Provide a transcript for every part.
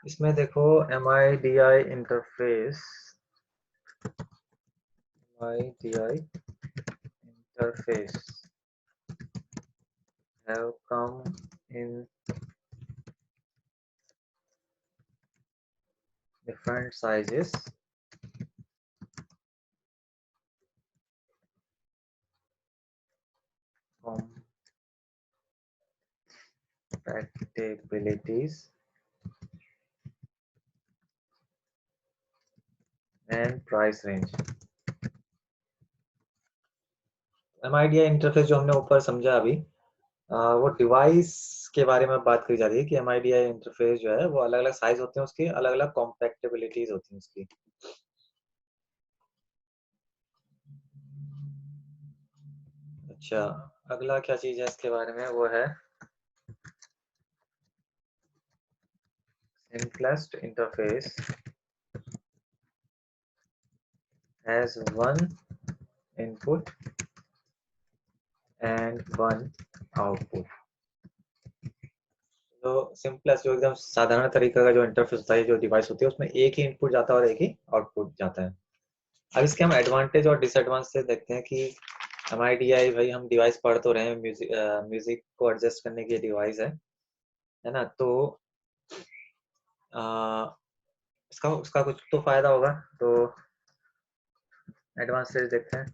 इसमें देखो MIDI interface have come in different sizes, compatibilities and price range. MIDI interface जो हमने ऊपर समझा अभी, वो डिवाइस के बारे में बात करी जा रही है कि MIDI इंटरफेस जो है वो अलग अलग साइज होते हैं, उसकी अलग अलग कॉम्पैक्टिबिलिटीज होती हैं उसकी। अच्छा, अगला क्या चीज है इसके बारे में, वो है simplest interface has one input and one output। तो सिंपलेस्ट जो एकदम साधारण तरीका का जो इंटरफेस होता है, जो डिवाइस होती है, उसमें एक ही इनपुट जाता है और एक ही आउटपुट जाता है। अब इसके हम एडवांटेज और डिसएडवांटेज देखते हैं कि MIDI, भाई हम डिवाइस पढ़ तो रहे हैं, म्यूजिक को एडजस्ट करने की डिवाइस है ना। तो इसका उसका कुछ तो फायदा होगा, तो एडवांटेज देखते हैं।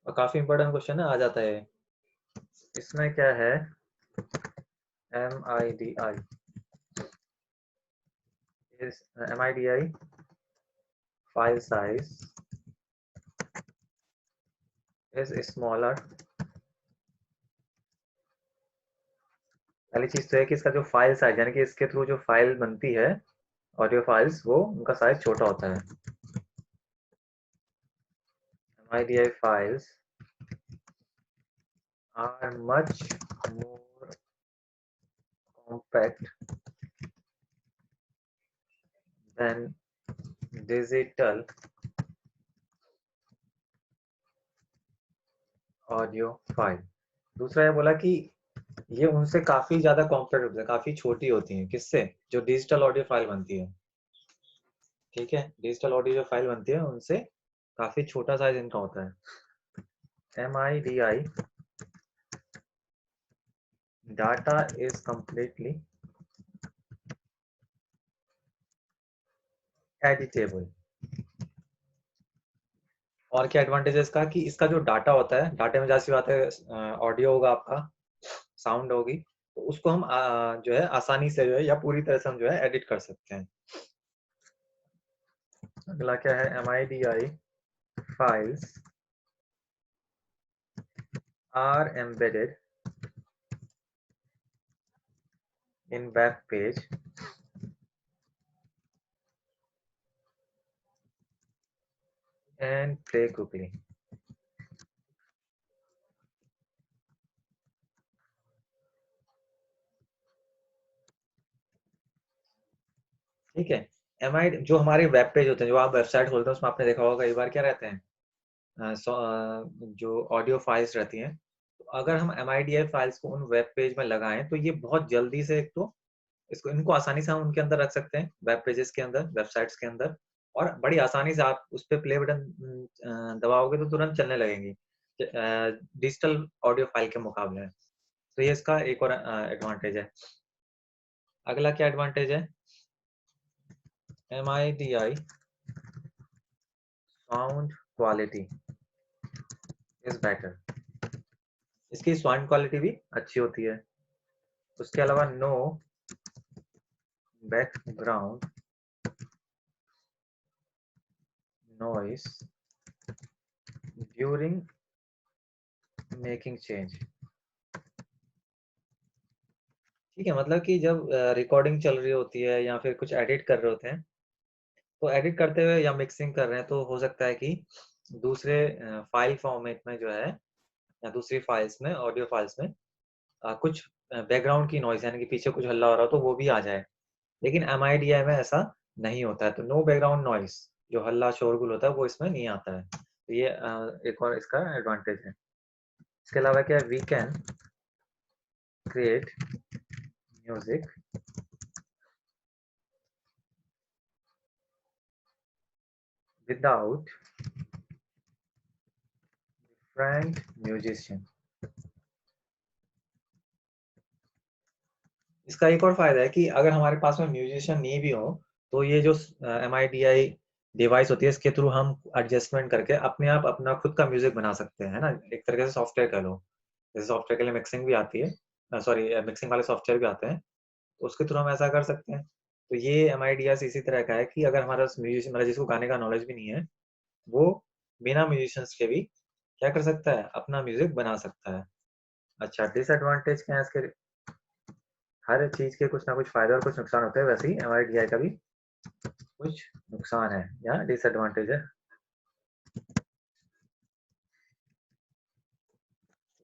और काफी इंपॉर्टेंट क्वेश्चन है, आ जाता है इसमें। क्या है MIDI? MIDI file size is smaller। पहली चीज तो है कि इसका जो फाइल साइज, यानी कि इसके थ्रू जो फाइल बनती है, ऑडियो फाइल्स, वो उनका साइज छोटा होता है। MIDI files are much more compact than digital audio file. दूसरा ये बोला कि ये उनसे काफी ज्यादा कॉम्पैक्ट होती है, काफी छोटी होती हैं, किससे? जो डिजिटल ऑडियो फाइल बनती है। ठीक है, डिजिटल ऑडियो जो फाइल बनती है उनसे काफी छोटा साइज इनका होता है। MIDI data is completely editable। और क्या एडवांटेज है इसका कि इसका जो डाटा होता है, डाटे में जाहिर सी बात है ऑडियो होगा आपका, साउंड होगी, तो उसको हम जो है आसानी से जो है या पूरी तरह से हम जो है एडिट कर सकते हैं। अगला क्या है, MIDI files are embedded in web page and play quickly। ठीक है, MIDI जो हमारे वेब पेज होते हैं, जो आप वेबसाइट खोलते हैं, उसमें आपने देखा होगा कई बार क्या रहते हैं, जो ऑडियो फाइल्स रहती हैं, तो अगर हम MIDI फाइल्स को उन वेब पेज में लगाएं तो ये बहुत जल्दी से, एक तो इसको इनको आसानी से हम उनके अंदर रख सकते हैं, वेब पेजेस के अंदर, वेबसाइट्स के अंदर, और बड़ी आसानी से आप उस पे प्ले बटन दबाओगे तो तुरंत चलने लगेंगी, डिजिटल ऑडियो फाइल के मुकाबले में। तो ये इसका एक और एडवांटेज है। अगला क्या एडवांटेज है, MIDI sound quality is better. इसकी साउंड क्वालिटी भी अच्छी होती है। उसके अलावा no background noise during making change. ठीक है, मतलब कि जब रिकॉर्डिंग चल रही होती है या फिर कुछ एडिट कर रहे होते हैं, तो एडिट करते हुए या मिक्सिंग कर रहे हैं, तो हो सकता है कि दूसरे फाइल फॉर्मेट में जो है, या दूसरी फाइल्स में, ऑडियो फाइल्स में कुछ बैकग्राउंड की नॉइज, यानी कि पीछे कुछ हल्ला हो रहा हो, तो वो भी आ जाए। लेकिन MIDI में ऐसा नहीं होता है, तो नो बैकग्राउंड नॉइस, जो हल्ला शोरगुल होता है, वो इसमें नहीं आता है। तो ये एक और इसका एडवांटेज है। इसके अलावा क्या है, we can create music without friend musician. इसका एक और फायदा है कि अगर हमारे पास में म्यूजिशियन नहीं भी हो तो ये जो MIDI डिवाइस होती है इसके थ्रू हम एडजस्टमेंट करके अपने आप अपना खुद का म्यूजिक बना सकते हैं, है ना। एक तरीके से सॉफ्टवेयर कह लो, जैसे सॉफ्टवेयर के लिए मिक्सिंग भी आती है, सॉरी मिक्सिंग वाले सॉफ्टवेयर भी आते हैं, तो उसके थ्रू हम ऐसा कर सकते हैं। तो ये MIDS इसी तरह का है कि अगर हमारा म्यूजिशियन मतलब जिसको गाने का नॉलेज भी नहीं है, वो बिना म्यूजिशियंस के भी क्या कर सकता है, अपना म्यूजिक बना सकता है। अच्छा, डिसएडवांटेज क्या है इसके? हर चीज के कुछ ना कुछ फायदे और कुछ नुकसान होते हैं, वैसे ही MIDI का भी कुछ नुकसान है या डिसएडवांटेज है।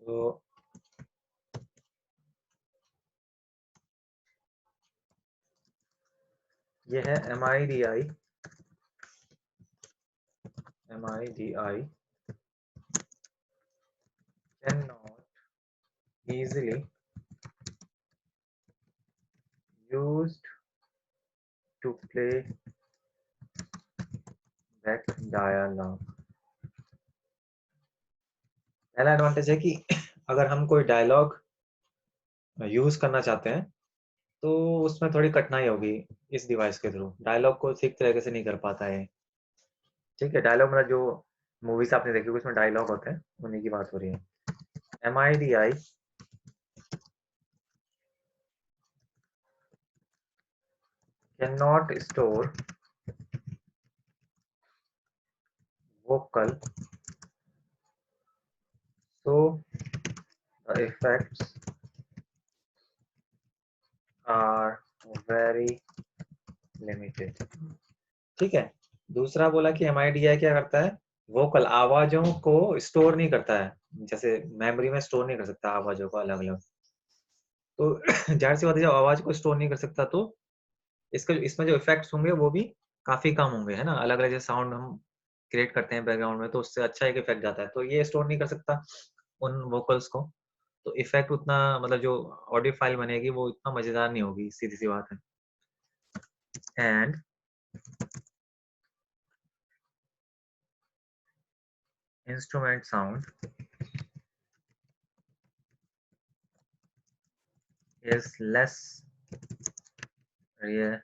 तो ये है MIDI cannot easily used to play back dialogue। पहला एडवांटेज है कि अगर हम कोई डायलॉग यूज करना चाहते हैं तो उसमें थोड़ी कठिनाई होगी, इस डिवाइस के थ्रू डायलॉग को ठीक तरीके से नहीं कर पाता है। ठीक है, डायलॉग मतलब जो मूवीज आपने देखी उसमें डायलॉग होते हैं, उन्हीं की बात हो रही है। MIDI cannot store vocal, so the effects are very limited। ठीक है, दूसरा बोला कि MIDI क्या करता है, वोकल आवाजों को स्टोर नहीं करता है, जैसे मेमोरी में स्टोर नहीं कर सकता आवाजों को अलग अलग। तो जाहिर सी बात है, जब आवाज को स्टोर नहीं कर सकता तो इसके इसमें जो इफेक्ट्स होंगे वो भी काफी कम होंगे, है ना। अलग अलग जैसे साउंड हम क्रिएट करते हैं बैकग्राउंड में तो उससे अच्छा एक इफेक्ट जाता है, तो ये स्टोर नहीं कर सकता उन वोकल्स को, तो इफेक्ट उतना मतलब जो ऑडियो फाइल बनेगी वो इतना मजेदार नहीं होगी, सीधी सी बात है। And instrument sound is less realistic.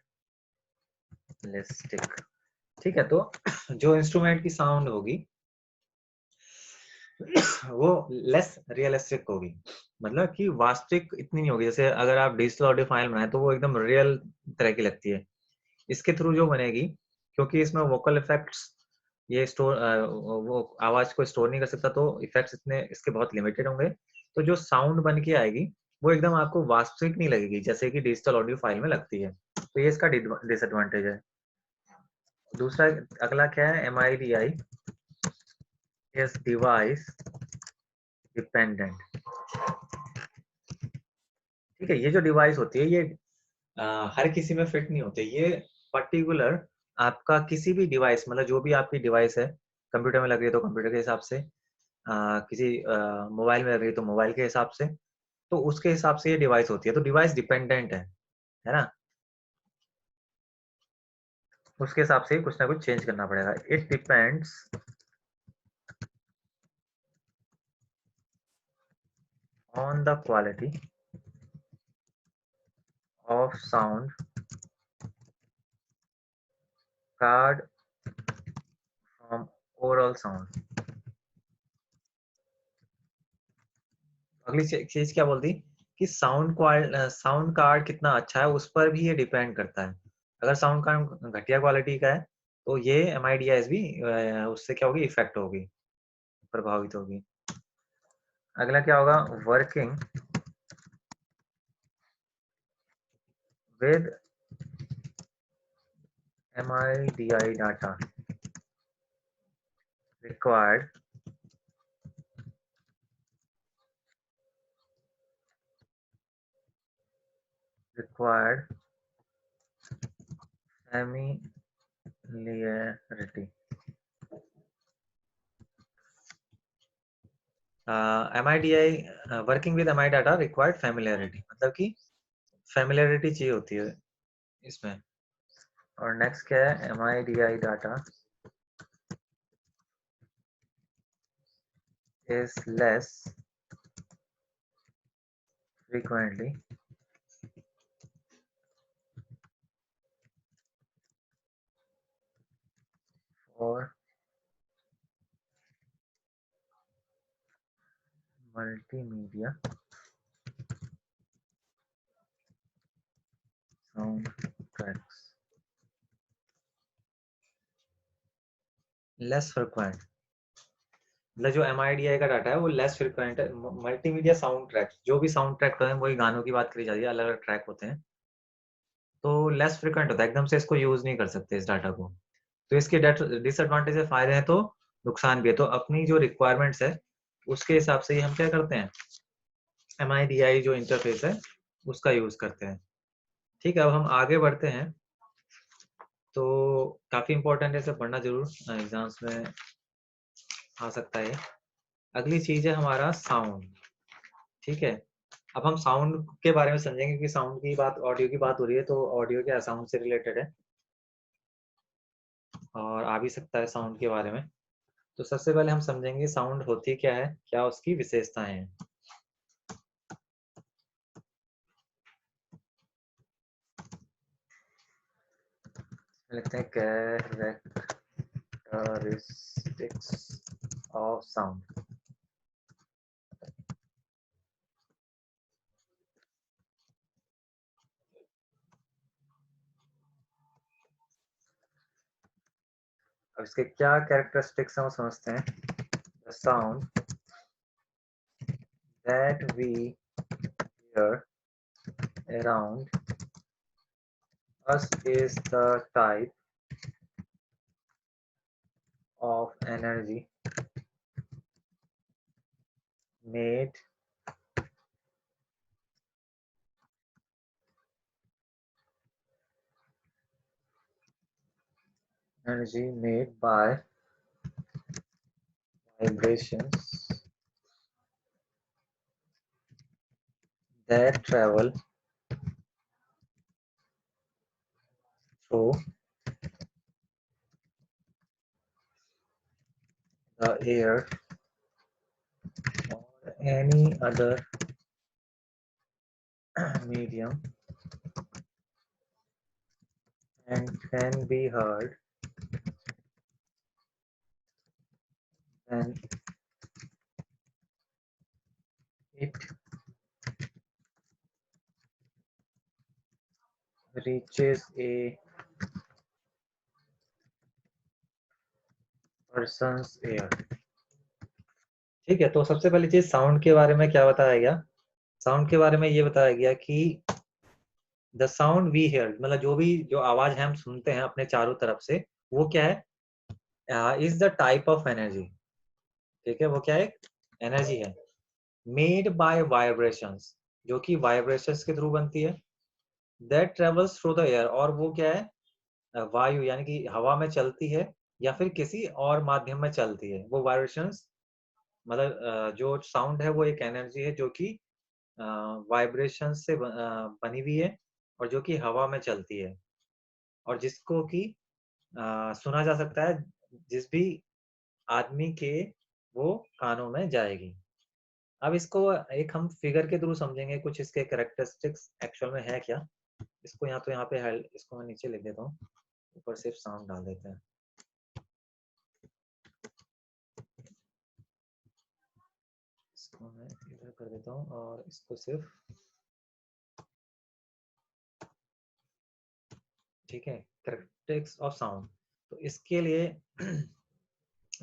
ठीक है, तो जो इंस्ट्रूमेंट की साउंड होगी वो लेस रियलिस्टिक होगी, मतलब कि वास्तविक इतनी नहीं होगी। जैसे अगर आप डिजिटल ऑडियो फाइल बनाए तो वो एकदम रियल तरह की लगती है। इसके थ्रू जो बनेगी, क्योंकि इसमें वोकल इफेक्ट्स ये स्टोर वो आवाज को स्टोर नहीं कर सकता, तो इफेक्ट्स इतने इसके बहुत लिमिटेड होंगे, तो जो साउंड बन के आएगी वो एकदम आपको वास्तविक नहीं लगेगी जैसे कि डिजिटल ऑडियो फाइल में लगती है। तो ये इसका डिसएडवांटेज है। दूसरा अगला क्या है, MIDI इज डिवाइस डिपेंडेंट। ठीक है, ये जो डिवाइस होती है ये हर किसी में फिट नहीं होते, ये पर्टिकुलर आपका किसी भी डिवाइस मतलब जो भी आपकी डिवाइस है, कंप्यूटर में लग रही है तो कंप्यूटर के हिसाब से, किसी मोबाइल में लग रही है तो मोबाइल के हिसाब से, तो उसके हिसाब से ये डिवाइस होती है, तो डिवाइस डिपेंडेंट है ना। उसके हिसाब से ही कुछ ना कुछ चेंज करना पड़ेगा। It depends on the quality of sound card from overall sound. अगली चीज क्या बोलती कि साउंड कार्ड कितना अच्छा है उस पर भी ये डिपेंड करता है। अगर साउंड कार्ड घटिया क्वालिटी का है तो ये MIDS भी उससे क्या होगी, इफेक्ट होगी, प्रभावित होगी। अगला क्या होगा, working with MIDI data required required familiarity। MIDI working with MI data required familiarity, मतलब कि फैमिलियरिटी चाहिए होती है इसमें। और नेक्स्ट क्या है, MIDI data is less frequently for multimedia soundtracks. Less frequent, मतलब जो MIDI का डाटा है वो लेस फ्रिक्वेंट है। मल्टीमीडिया साउंड ट्रैक, जो भी साउंड ट्रैक होते हैं, वही गानों की बात करी जा रही है, अलग अलग ट्रैक होते हैं, तो लेस फ्रिक्वेंट होता है, एकदम से इसको यूज नहीं कर सकते इस डाटा को। तो इसके डिसएडवांटेज है, फायदे हैं तो नुकसान भी है। तो अपनी जो रिक्वायरमेंट्स है उसके हिसाब से ही हम क्या करते हैं, MIDI जो इंटरफेस है उसका यूज करते हैं। ठीक है, अब हम आगे बढ़ते हैं। तो काफी इंपॉर्टेंट है, इसे पढ़ना जरूर, एग्जाम्स में आ सकता है। अगली चीज है हमारा साउंड। ठीक है, अब हम साउंड के बारे में समझेंगे, क्योंकि साउंड की बात, ऑडियो की बात हो रही है, तो ऑडियो क्या साउंड से रिलेटेड है और आ भी सकता है साउंड के बारे में। तो सबसे पहले हम समझेंगे साउंड होती क्या है, क्या उसकी विशेषताएं हैं। लिखते हैं कैरेक्टरिस्टिक्स ऑफ साउंड। अब इसके क्या कैरेक्टरिस्टिक्स हैं वो समझते हैं। The sound that we hear around us is the type of made energy made by vibrations that travel through the air or any other medium and can be heard when it reaches a person's ear। ठीक है, तो सबसे पहली चीज sound के बारे में क्या बताया गया, साउंड के बारे में ये बताया गया कि द साउंड वी हेयर, मतलब जो आवाज है हम सुनते हैं अपने चारों तरफ से, वो क्या है, is the type of energy. ठीक है, वो क्या है, एनर्जी है, मेड बाय वाइब्रेशंस, जो कि वाइब्रेशंस के थ्रू बनती है, that travels through the air, और वो क्या है, वायु यानी कि हवा में चलती है या फिर किसी और माध्यम में चलती है। वो वाइब्रेशंस, मतलब जो साउंड है वो एक एनर्जी है जो कि वाइब्रेशन से बनी हुई है और जो कि हवा में चलती है, और जिसको कि सुना जा सकता है जिस भी आदमी के वो कानों में जाएगी। अब इसको एक हम फिगर के थ्रू समझेंगे, कुछ इसके कैरेक्टरिस्टिक्स एक्चुअल में है क्या। इसको यहाँ पे है, इसको मैं नीचे लिख देता हूँ, ऊपर सिर्फ साउंड डाल देते हैं। इसको मैं इधर कर देता हूँ और इसको सिर्फ, ठीक है, कैरेक्टरिस्टिक्स ऑफ साउंड। तो इसके लिए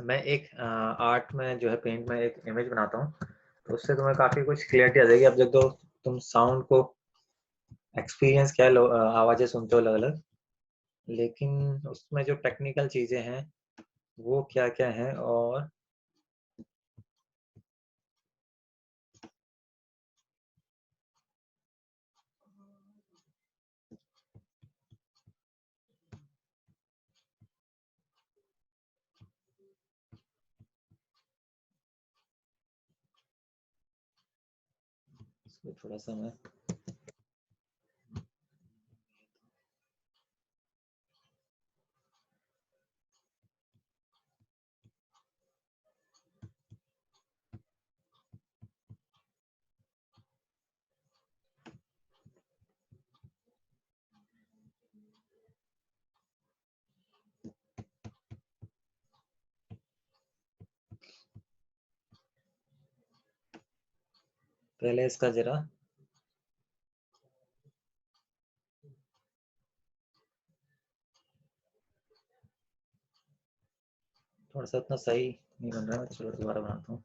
मैं एक आर्ट में जो है, पेंट में एक इमेज बनाता हूँ, तो उससे तुम्हें काफी कुछ क्लियरिटी आ जाएगी। अब जब तो तुम साउंड को एक्सपीरियंस क्या है, आवाजें सुनते हो अलग अलग, लेकिन उसमें जो टेक्निकल चीजें हैं वो क्या क्या है। और इसको थोड़ा सा मैं पहले इसका जरा थोड़ा सा इतना सही नहीं बन रहा है, चलो दोबारा बनाता हूँ।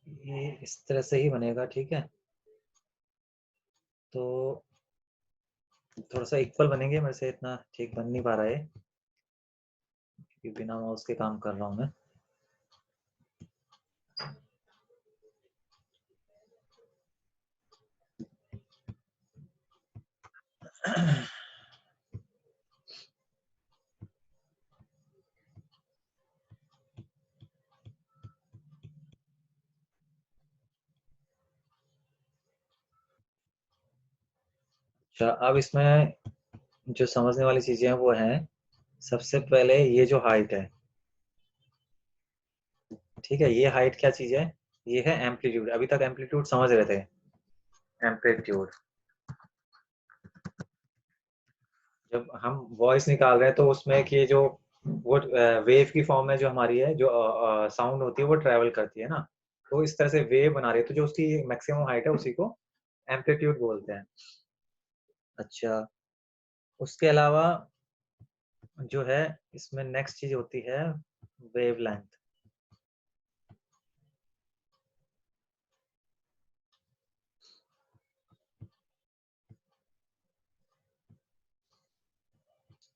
ये इस तरह से ही बनेगा, ठीक है। तो थोड़ा सा इक्वल बनेंगे, मेरे से इतना ठीक बन नहीं पा रहा है क्योंकि बिना माउस के काम कर रहा हूँ मैं। अच्छा, अब इसमें जो समझने वाली चीजें हैं वो हैं, सबसे पहले ये जो हाइट है, ठीक है, ये हाइट क्या चीज है? ये है एम्पलीट्यूड। अभी तक एम्पलीट्यूड समझ रहे थे, एम्पलीट्यूड। जब हम वॉइस निकाल रहे हैं तो उसमें कि जो वो वेव की फॉर्म में जो हमारी है, जो साउंड होती है वो ट्रेवल करती है ना, तो इस तरह से वेव बना रही है, तो जो उसकी मैक्सिमम हाइट है उसी को एम्पलीट्यूड बोलते हैं। अच्छा, उसके अलावा जो है इसमें नेक्स्ट चीज होती है वेव लेंथ।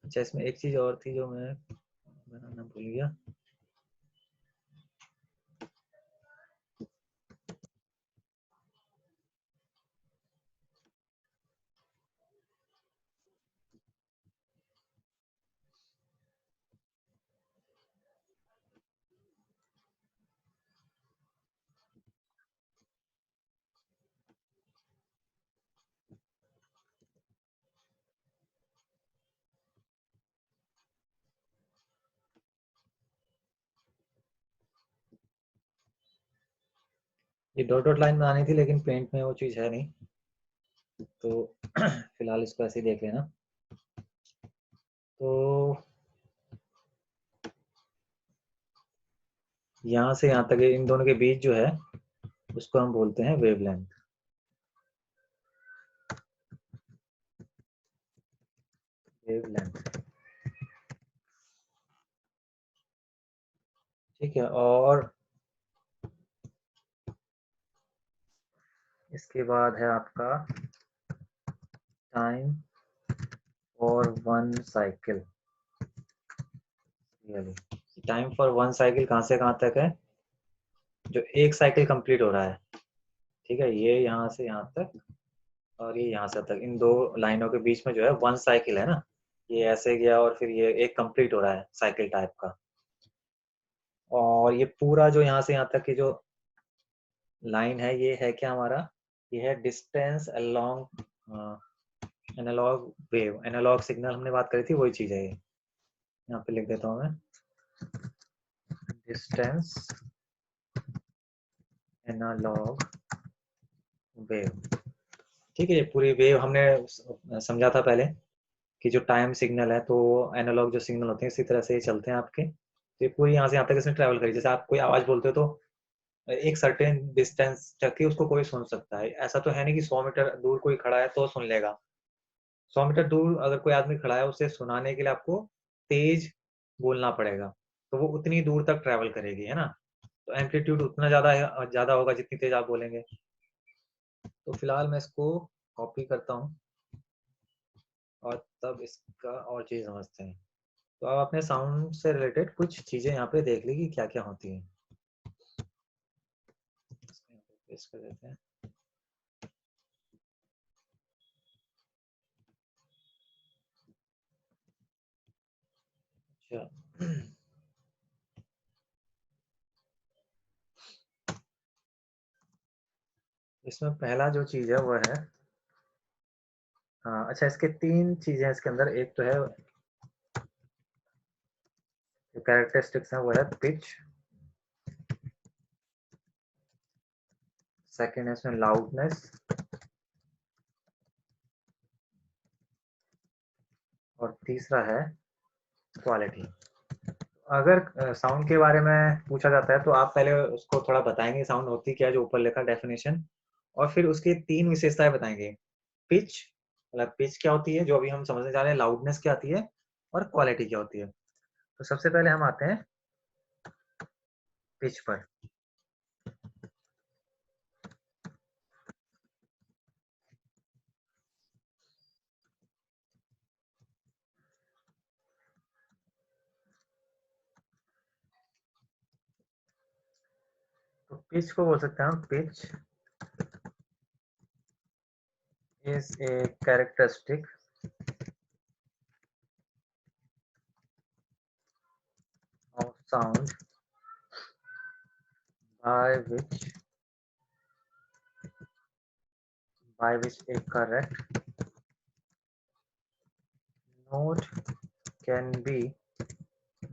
अच्छा, इसमें एक चीज और थी जो मैं बनाना भूल गया। ये डॉट डॉट लाइन बनानी थी लेकिन पेंट में वो चीज है नहीं, तो फिलहाल इसको ऐसे ही देख लेना। तो यहाँ से यहाँ तक इन दोनों के बीच जो है उसको हम बोलते हैं वेवलेंथ। वेवलेंथ, ठीक है। और इसके बाद है आपका time for one cycle. Time for one cycle कहाँ से कहाँ तक है? जो एक साइकिल कंप्लीट हो रहा है, ठीक है, ये यहाँ से यहाँ तक और ये यहाँ से तक, इन दो लाइनों के बीच में जो है वन साइकिल है ना, ये ऐसे गया और फिर ये एक कंप्लीट हो रहा है साइकिल टाइप का। और ये पूरा जो यहाँ से यहाँ तक की जो लाइन है, ये है क्या हमारा? ये है distance along analog wave, analog signal हमने बात करी थी, वही चीज है ये। यहाँ पे लिख देता हूँ मैं, डिस्टेंस एनालॉग वेव। ठीक है, ये पूरी वेव हमने समझा था पहले कि जो टाइम सिग्नल है तो एनालॉग जो सिग्नल होते हैं इसी तरह से ये चलते हैं आपके। तो ये पूरी यहाँ से यहाँ तक इसने ट्रैवल करी। जैसे आप कोई आवाज बोलते हो तो एक सर्टेन डिस्टेंस तक ही उसको कोई सुन सकता है। ऐसा तो है नहीं कि 100 मीटर दूर कोई खड़ा है तो सुन लेगा। 100 मीटर दूर अगर कोई आदमी खड़ा है, उसे सुनाने के लिए आपको तेज बोलना पड़ेगा, तो वो उतनी दूर तक ट्रैवल करेगी, है ना। तो एम्पलीट्यूड उतना ज्यादा है, ज्यादा होगा जितनी तेज आप बोलेंगे। तो फिलहाल मैं इसको कॉपी करता हूँ और तब इसका और चीज समझते हैं। तो आप अपने साउंड से रिलेटेड कुछ चीजें यहाँ पे देख ली कि क्या क्या होती हैं। इसको यहाँ पे पेस्ट कर देते हैं। इसमें पहला जो चीज है वो है, अच्छा इसके 3 चीजें हैं इसके अंदर। एक तो है कैरेक्टरिस्टिक्स है, वो है पिच, सेकंड है इसमें लाउडनेस, और तीसरा है क्वालिटी। अगर साउंड के बारे में पूछा जाता है तो आप पहले उसको थोड़ा बताएंगे साउंड होती क्या है, जो ऊपर लिखा डेफिनेशन, और फिर उसकी 3 विशेषताएं बताएंगे। पिच, मतलब पिच क्या होती है जो अभी हम समझने जा रहे हैं, लाउडनेस क्या आती है, और क्वालिटी क्या होती है। तो सबसे पहले हम आते हैं पिच पर। तो पिच को बोल सकते हैं हम, pitch is a characteristic of sound by which a correct note can be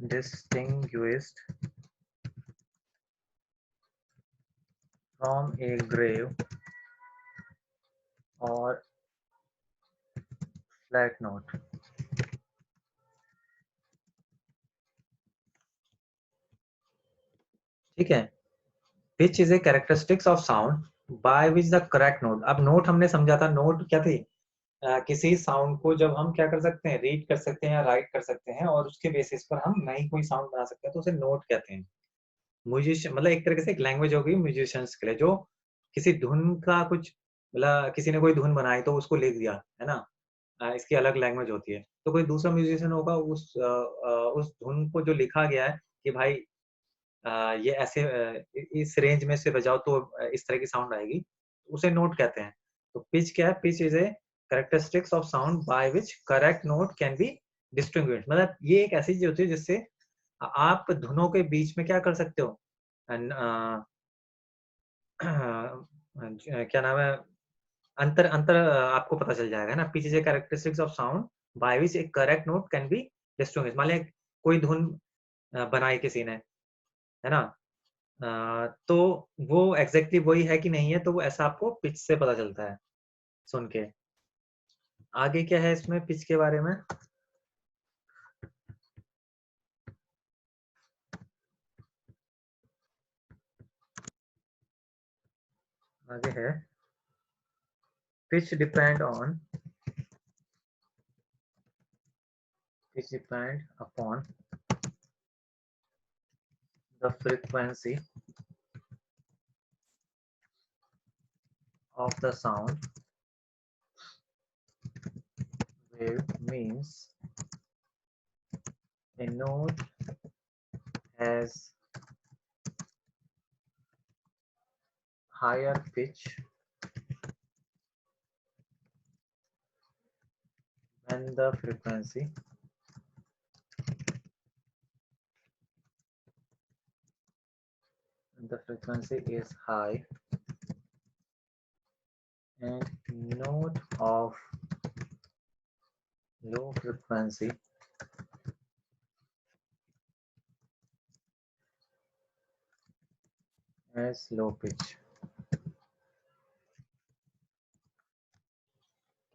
distinguished from a grave or flat note। ठीक है, pitch is a characteristics of sound by which the correct note. अब note हमने समझा था, note क्या थी, किसी sound को जब हम क्या कर सकते हैं, रीड कर सकते हैं या राइट कर सकते हैं, और उसके बेसिस पर हम नई कोई साउंड बना सकते हैं, तो उसे नोट कहते हैं। म्यूजिशियन मतलब एक तरीके से एक लैंग्वेज होगी म्यूजिशियंस के लिए, जो किसी धुन का कुछ, मतलब किसी ने कोई धुन बनाई तो उसको लिख दिया, है ना, इसकी अलग लैंग्वेज होती है। तो कोई दूसरा म्यूजिशियन होगा, उस धुन को जो लिखा गया है कि भाई ये ऐसे इस रेंज में से बजाओ तो इस तरह की साउंड आएगी, उसे नोट कहते हैं। तो पिच क्या है, pitch is a characteristics of sound by which correct note can be distinguished. मतलब ये एक ऐसी चीज होती है जिससे आप धुनों के बीच में क्या कर सकते हो, क्या नाम है, अंतर अंतर आपको पता चल जाएगा ना। Pitch is a characteristics of sound by which A correct note can be distinguished. मान लिया कोई धुन बनाई किसी ने, है ना, तो वो एग्जैक्टली वही है कि नहीं है, तो वो ऐसा आपको पिच से पता चलता है सुन के। आगे क्या है इसमें पिच के बारे में, आगे है pitch depend on, pitch depend upon the frequency of the sound wave, means a note has higher pitch when the frequency is high, and note of low frequency has low pitch।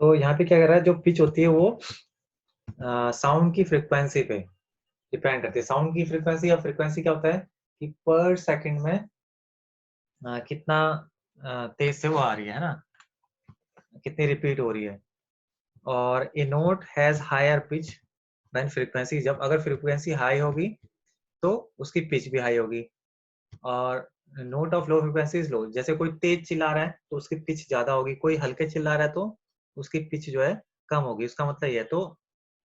तो यहाँ पे क्या कर रहा है, जो pitch होती है वो साउंड की फ्रीक्वेंसी पे डिपेंड करती है। साउंड की फ्रीक्वेंसी, या फ्रीक्वेंसी क्या होता है कि पर सेकंड में कितना तेज से वो आ रही है ना, कितनी रिपीट हो रही है। और a note has higher pitch when frequency, जब अगर फ्रीक्वेंसी हाई होगी तो उसकी पिच भी हाई होगी। और note of low frequency is low, जैसे कोई तेज चिल्ला रहा है तो उसकी पिच ज्यादा होगी, कोई हल्के चिल्ला रहा है तो उसकी पिच जो है कम होगी। उसका मतलब ये है, तो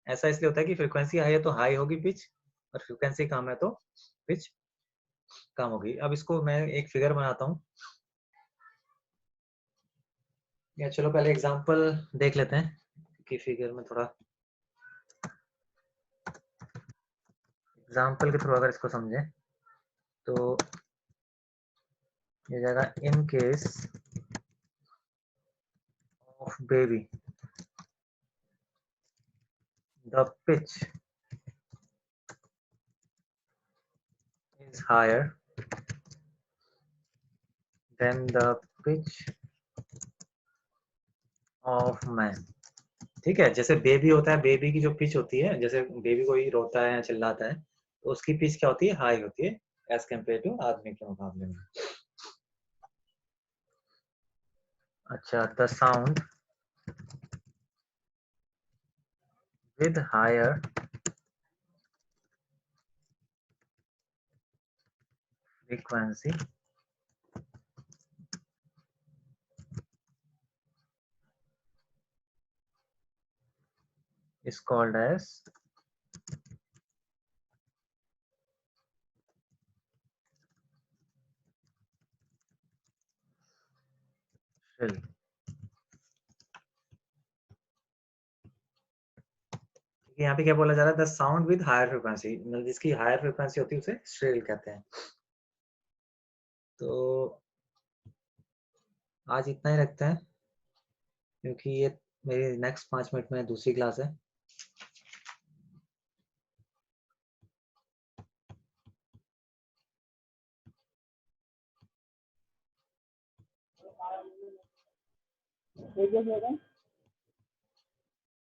ऐसा इसलिए होता है कि फ्रीक्वेंसी हाई है तो हाई होगी पिच, और फ्रीक्वेंसी कम है तो पिच कम होगी। अब इसको मैं एक फिगर बनाता हूँ, या चलो पहले एग्जांपल देख लेते हैं कि फिगर में थोड़ा एग्जाम्पल के थ्रू अगर इसको समझें तो ये जाएगा in case of baby the pitch is higher than the pitch of man। ठीक है, जैसे बेबी होता है, बेबी की जो पिच होती है, जैसे बेबी कोई रोता है या चिल्लाता है तो उसकी पिच क्या होती है, हाई होती है एज कम्पेयर टू आदमी के मुकाबले में। अच्छा, the sound with higher frequency is called as shrill। यहाँ पे क्या बोला जा रहा है, the sound with higher frequency, मतलब जिसकी हायर फ्रीक्वेंसी होती है उसे श्रिल कहते हैं। तो आज इतना ही रखते हैं क्योंकि ये मेरी नेक्स्ट 5 मिनट में दूसरी क्लास है। ठीक है।